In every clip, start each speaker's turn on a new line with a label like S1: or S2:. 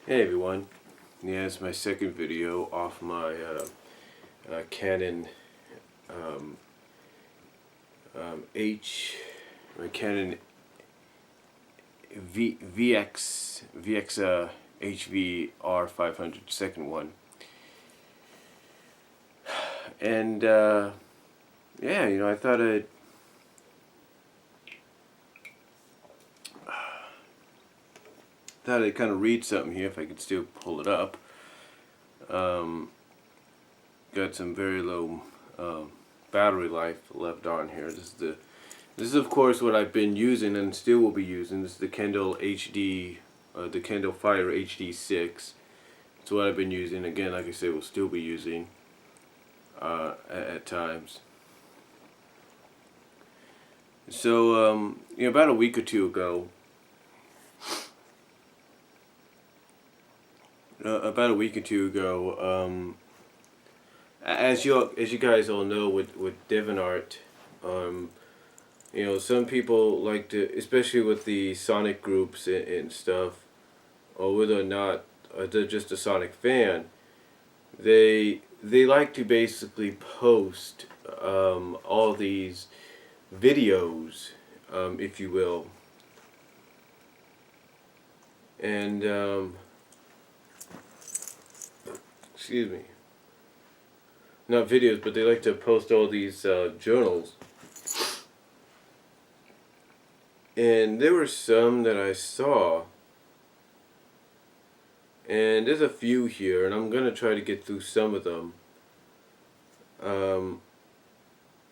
S1: Hey everyone, yeah, it's my second video off my Canon um, my Canon VX HVR 500 second one, and yeah, I thought I'd kind of read something here if I could still pull it up. Got some very low battery life left on here. This is of course what I've been using and still will be using. This is the Kindle HD, the Kindle Fire HD6. It's what I've been using. Again, like I said, will still be using at times. So about a week or two ago. As you guys all know, with DeviantArt, some people like to, especially with the Sonic groups and stuff, or whether or not they're just a Sonic fan, they like to basically post all these videos, if you will, and excuse me, not videos, but they like to post all these journals. And there were some that I saw, and there's a few here, and I'm gonna try to get through some of them. The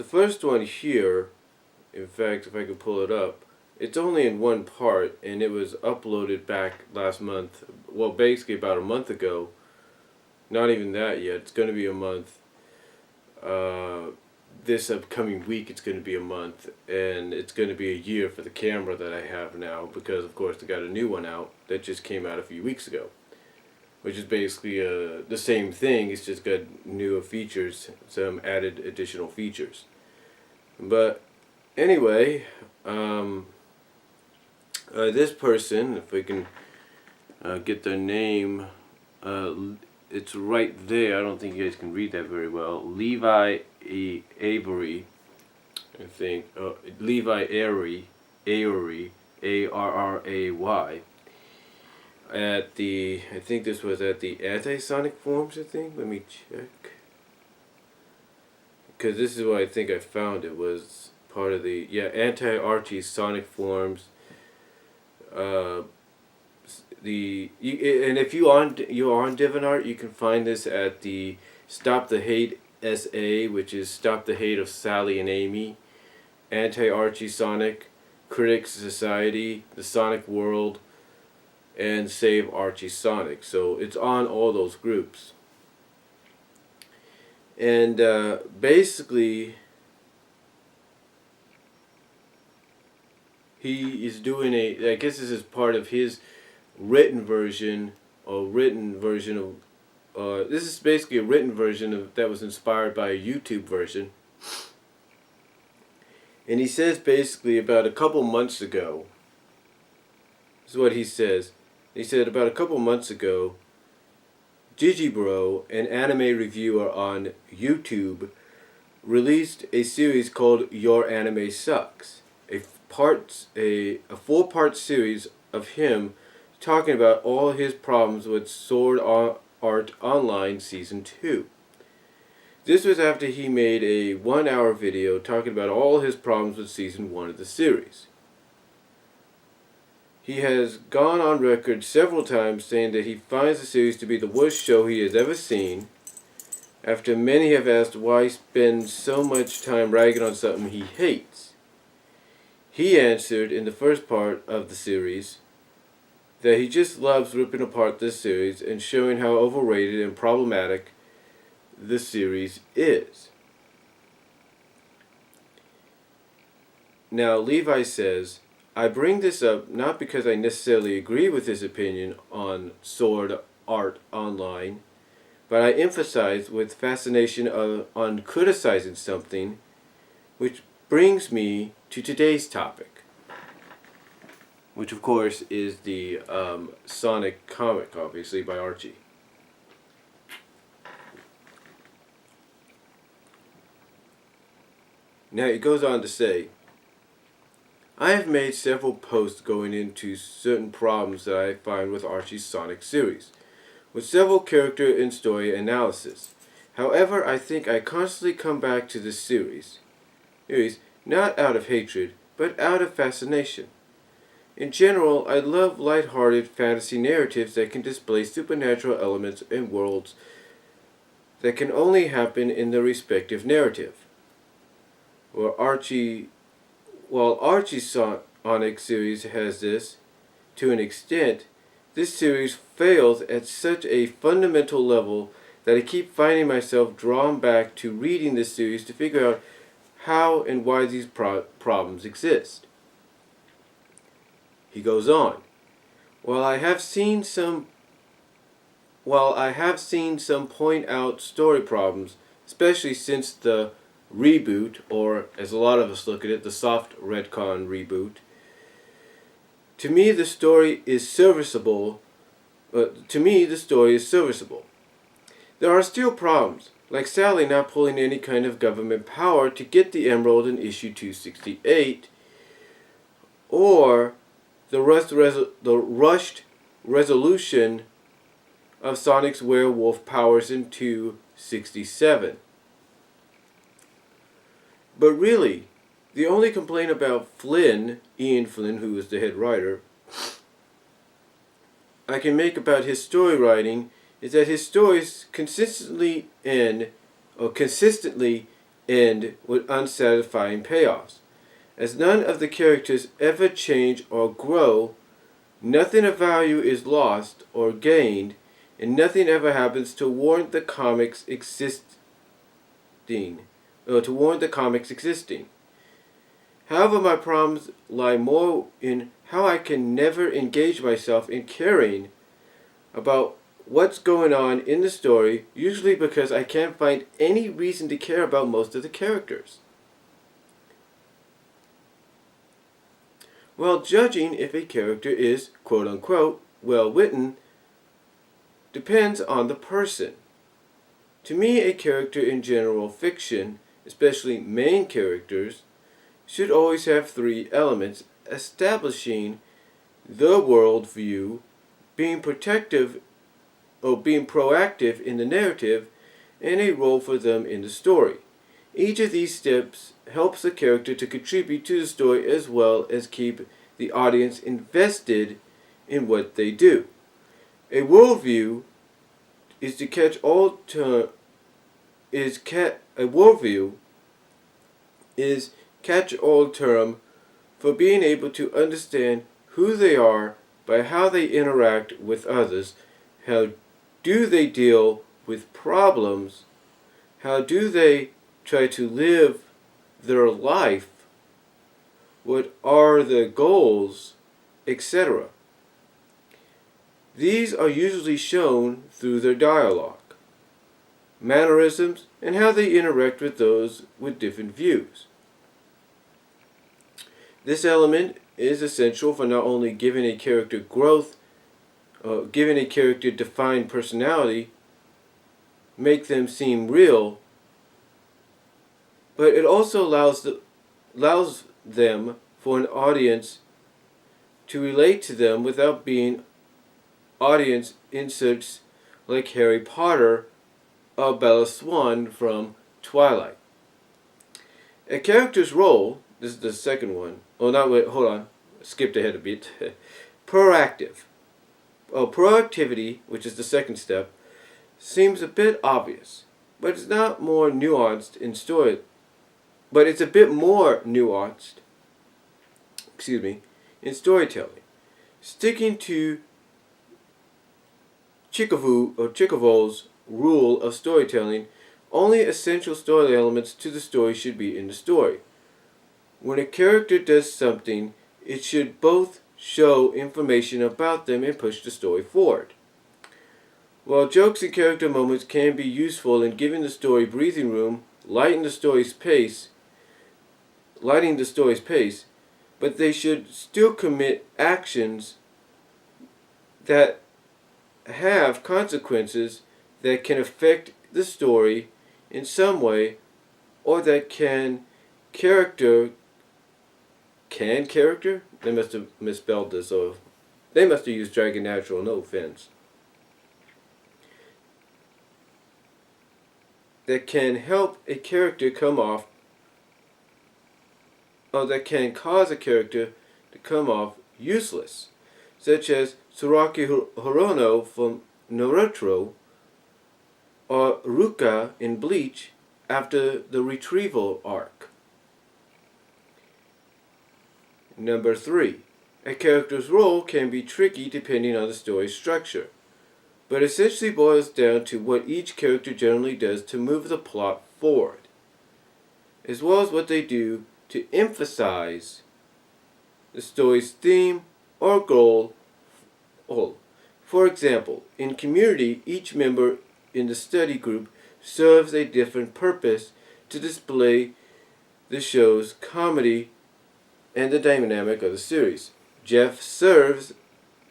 S1: first one here, in fact, if I could pull it up, it's only in one part, and it was uploaded back last month. Well, basically about a month ago. Not even that yet. It's going to be a month. This upcoming week it's going to be a month, and it's going to be a year for the camera that I have now, because of course they got a new one out that just came out a few weeks ago, which is basically the same thing. It's just got newer features, some added additional features. But anyway, this person, if we can get their name, it's right there. I don't think you guys can read that very well. LaviArray, I think. LaviArray, ARRAY. At the, I think this was at the Anti-Sonic forums, I think. Let me check. Because this is what I think I found. It was part of the, Anti-Archie Sonic forums. And if you're on DeviantArt, you can find this at the Stop the Hate SA, which is Stop the Hate of Sally and Amy, Anti-Archie Sonic, Critics Society, the Sonic World, and Save Archie Sonic. So it's on all those groups. And basically, he is doing I guess this is part of his written version of, this is basically a written version of that was inspired by a YouTube version. And he says basically about a couple months ago, this is what he says. He said about a couple months ago, Gigi-Bro, an anime reviewer on YouTube, released a series called Your Anime Sucks, a 4-part series of him talking about all his problems with Sword Art Online Season 2. This was after he made a 1-hour video talking about all his problems with Season 1 of the series. He has gone on record several times saying that he finds the series to be the worst show he has ever seen, after many have asked why spend so much time ragging on something he hates. He answered in the first part of the series that he just loves ripping apart this series and showing how overrated and problematic this series is. Now, Levi says, I bring this up not because I necessarily agree with his opinion on Sword Art Online, but I emphasize with fascination on criticizing something, which brings me to today's topic. which of course is the Sonic comic, obviously, by Archie. Now it goes on to say, I have made several posts going into certain problems that I find with Archie's Sonic series, with several character and story analysis. However, I think I constantly come back to this series not out of hatred, but out of fascination. In general, I love light-hearted fantasy narratives that can display supernatural elements and worlds that can only happen in the respective narrative. While Archie's Sonic series has this, to an extent, this series fails at such a fundamental level that I keep finding myself drawn back to reading this series to figure out how and why these problems exist. He goes on, While I have seen some point out story problems, especially since the reboot, or as a lot of us look at it, the soft retcon reboot, to me the story is serviceable. There are still problems, like Sally not pulling any kind of government power to get the emerald in issue 268, or the rushed resolution of Sonic's werewolf powers in 267. But really, the only complaint about Ian Flynn, who is the head writer, I can make about his story writing is that his stories consistently end with unsatisfying payoffs. As none of the characters ever change or grow, nothing of value is lost or gained, and nothing ever happens to warrant the comics existing. However, my problems lie more in how I can never engage myself in caring about what's going on in the story, usually because I can't find any reason to care about most of the characters. While judging if a character is, quote-unquote, well-written, depends on the person. To me, a character in general fiction, especially main characters, should always have three elements: establishing the worldview, being proactive in the narrative, and a role for them in the story. Each of these steps helps the character to contribute to the story as well as keep the audience invested in what they do. A worldview is to catch-all term for being able to understand who they are by how they interact with others. How do they deal with problems? How do they try to live their life? What are their goals, etc.? These are usually shown through their dialogue, mannerisms, and how they interact with those with different views. This element is essential for not only giving a character growth, giving a character defined personality, make them seem real, but it also allows them for an audience to relate to them without being audience inserts like Harry Potter or Bella Swan from Twilight. A character's role, this is the second one. Oh, no, wait, hold on. Skipped ahead a bit. Proactivity, which is the second step, seems a bit obvious, but it's not more nuanced in story. But it's a bit more nuanced, in storytelling. Sticking to Chekhov's rule of storytelling, only essential story elements to the story should be in the story. When a character does something, it should both show information about them and push the story forward. While jokes and character moments can be useful in giving the story breathing room, lighting the story's pace, but they should still commit actions that have consequences that can affect the story in some way, or that character? They must have misspelled this, or they must have used Dragon Natural, no offense. That can help a character come off, or that can cause a character to come off useless, such as Tsuraki Horono from Naruto, or Ruka in Bleach after the retrieval arc. Number 3. A character's role can be tricky depending on the story's structure, but essentially boils down to what each character generally does to move the plot forward, as well as what they do to emphasize the story's theme or goal. For example, in Community, each member in the study group serves a different purpose to display the show's comedy and the dynamic of the series. Jeff serves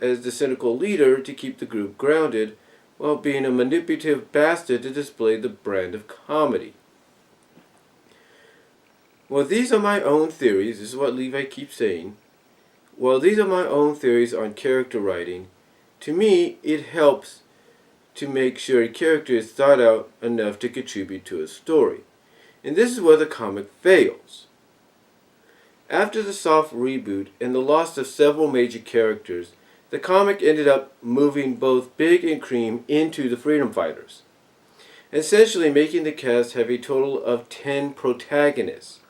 S1: as the cynical leader to keep the group grounded, while being a manipulative bastard to display the brand of comedy. Well, these are my own theories. This is what Levi keeps saying. Well, these are my own theories on character writing. To me, it helps to make sure a character is thought out enough to contribute to a story. And this is where the comic fails. After the soft reboot and the loss of several major characters, the comic ended up moving both Big and Cream into the Freedom Fighters, essentially making the cast have a total of 10 protagonists.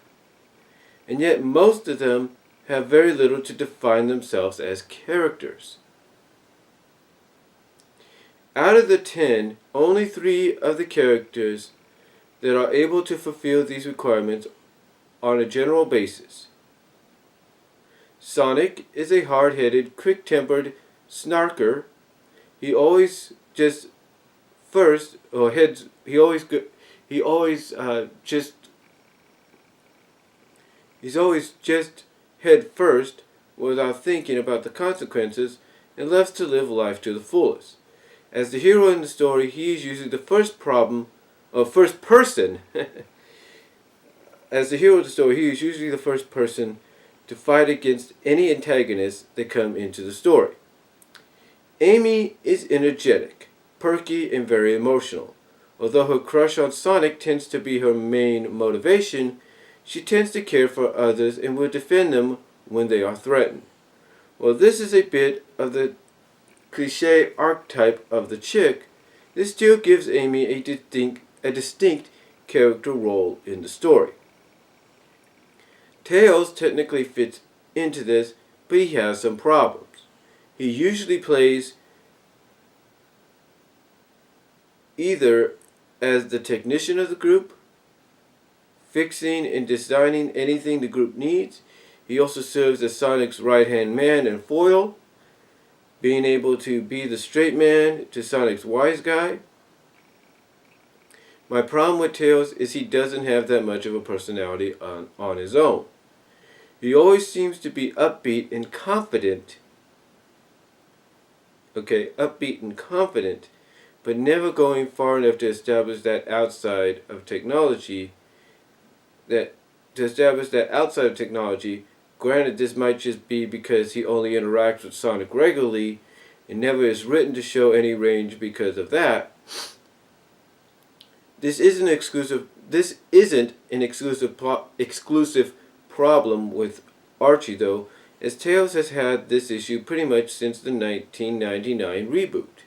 S1: And yet most of them have very little to define themselves as characters. Out of the 10, only 3 of the characters that are able to fulfill these requirements on a general basis. Sonic is a hard-headed, quick-tempered snarker. He's always just head first without thinking about the consequences, and loves to live life to the fullest. As the hero in the story, he is usually the first person. As the hero of the story, he is usually the first person to fight against any antagonists that come into the story. Amy is energetic, perky, and very emotional. Although her crush on Sonic tends to be her main motivation, she tends to care for others and will defend them when they are threatened. While this is a bit of the cliché archetype of the chick, this still gives Amy a distinct character role in the story. Tails technically fits into this, but he has some problems. He usually plays either as the technician of the group, fixing and designing anything the group needs. He also serves as Sonic's right-hand man and foil, being able to be the straight man to Sonic's wise guy. My problem with Tails is he doesn't have that much of a personality on his own. He always seems to be upbeat and confident, but never going far enough to establish that outside of technology, granted this might just be because he only interacts with Sonic regularly and never is written to show any range because of that. This isn't an exclusive problem with Archie, though, as Tails has had this issue pretty much since the 1999 reboot.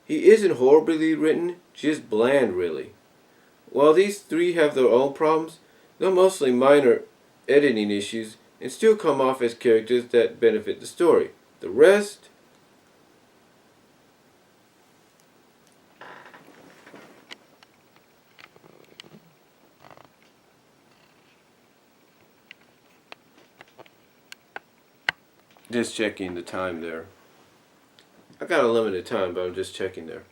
S1: He isn't horribly written, just bland really. While these 3 have their own problems, they're mostly minor editing issues and still come off as characters that benefit the story. The rest... Just checking the time there. I got a limited time, but I'm just checking there.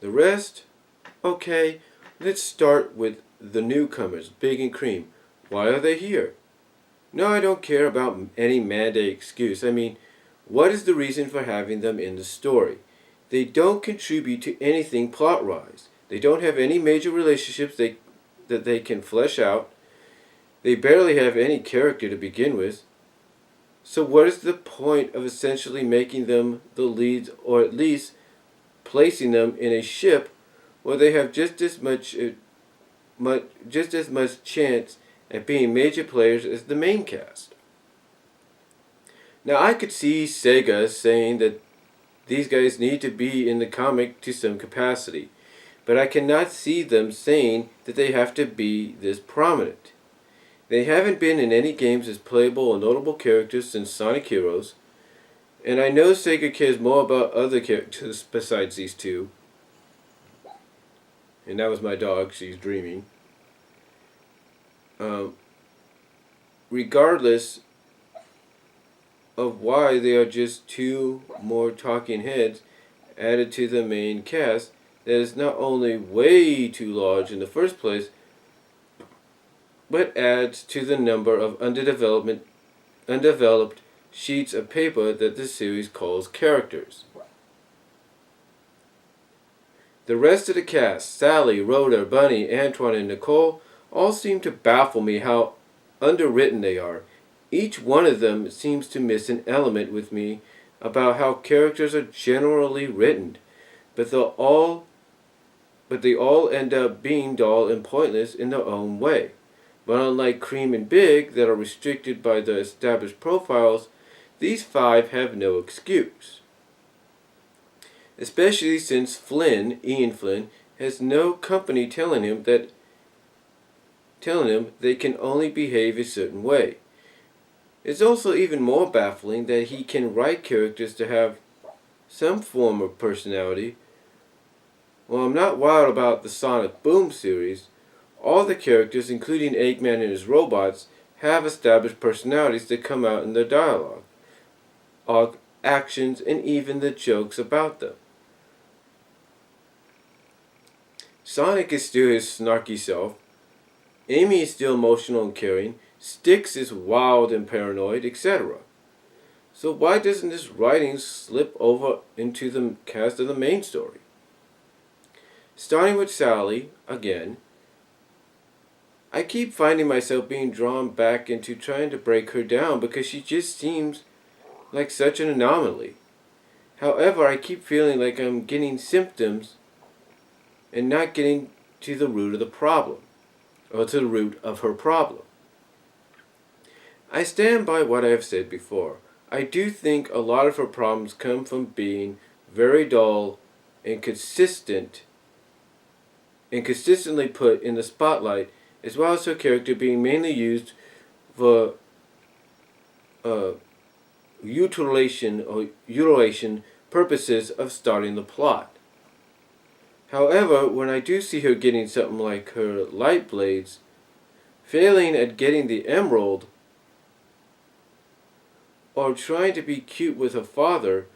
S1: The rest, okay, let's start with the newcomers, Big and Cream. Why are they here? No, I don't care about any mandate excuse. I mean, what is the reason for having them in the story? They don't contribute to anything plot-wise. They don't have any major relationships that they can flesh out. They barely have any character to begin with. So what is the point of essentially making them the leads, or at least placing them in a ship where they have just as much chance at being major players as the main cast? Now I could see Sega saying that these guys need to be in the comic to some capacity, but I cannot see them saying that they have to be this prominent. They haven't been in any games as playable or notable characters since Sonic Heroes, and I know Sega cares more about other characters besides these two. And that was my dog, she's dreaming. Regardless of why they are just two more talking heads added to the main cast that is not only way too large in the first place, but adds to the number of undeveloped sheets of paper that the series calls characters. The rest of the cast, Sally, Rhoda, Bunny, Antoine, and Nicole, all seem to baffle me how underwritten they are. Each one of them seems to miss an element with me about how characters are generally written, but they all end up being dull and pointless in their own way. But unlike Cream and Big, that are restricted by the established profiles, these five have no excuse. Especially since Ian Flynn, has no company telling him they can only behave a certain way. It's also even more baffling that he can write characters to have some form of personality. While I'm not wild about the Sonic Boom series, all the characters, including Eggman and his robots, have established personalities that come out in their dialogue, actions, and even the jokes about them. Sonic is still his snarky self, Amy is still emotional and caring, Styx is wild and paranoid, etc. So why doesn't this writing slip over into the cast of the main story? Starting with Sally, again, I keep finding myself being drawn back into trying to break her down because she just seems like such an anomaly. However, I keep feeling like I'm getting symptoms and not getting to the root of the problem, or to the root of her problem. I stand by what I have said before. I do think a lot of her problems come from being very dull and consistently put in the spotlight, as well as her character being mainly used for utilization purposes of starting the plot. However, when I do see her getting something like her light blades, failing at getting the emerald, or trying to be cute with her father,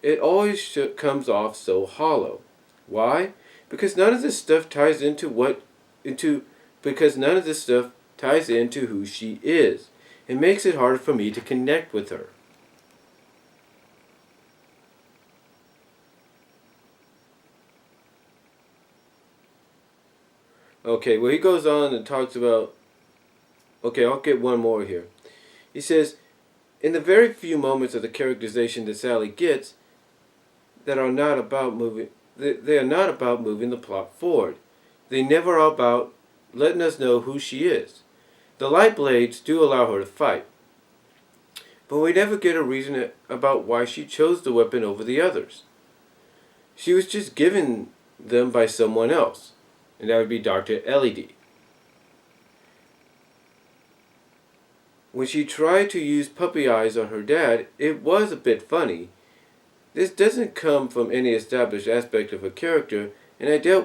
S1: it always comes off so hollow. Why? Because none of this stuff ties into who she is. It makes it harder for me to connect with her. Okay, well, he goes on and talks about... Okay, I'll get one more here. He says, in the very few moments of the characterization that Sally gets that are not about moving... They are not about moving the plot forward. They never are about letting us know who she is. The light blades do allow her to fight, but we never get a reason about why she chose the weapon over the others. She was just given them by someone else, and that would be Dr. LED. When she tried to use puppy eyes on her dad, it was a bit funny. This doesn't come from any established aspect of her character, and I doubt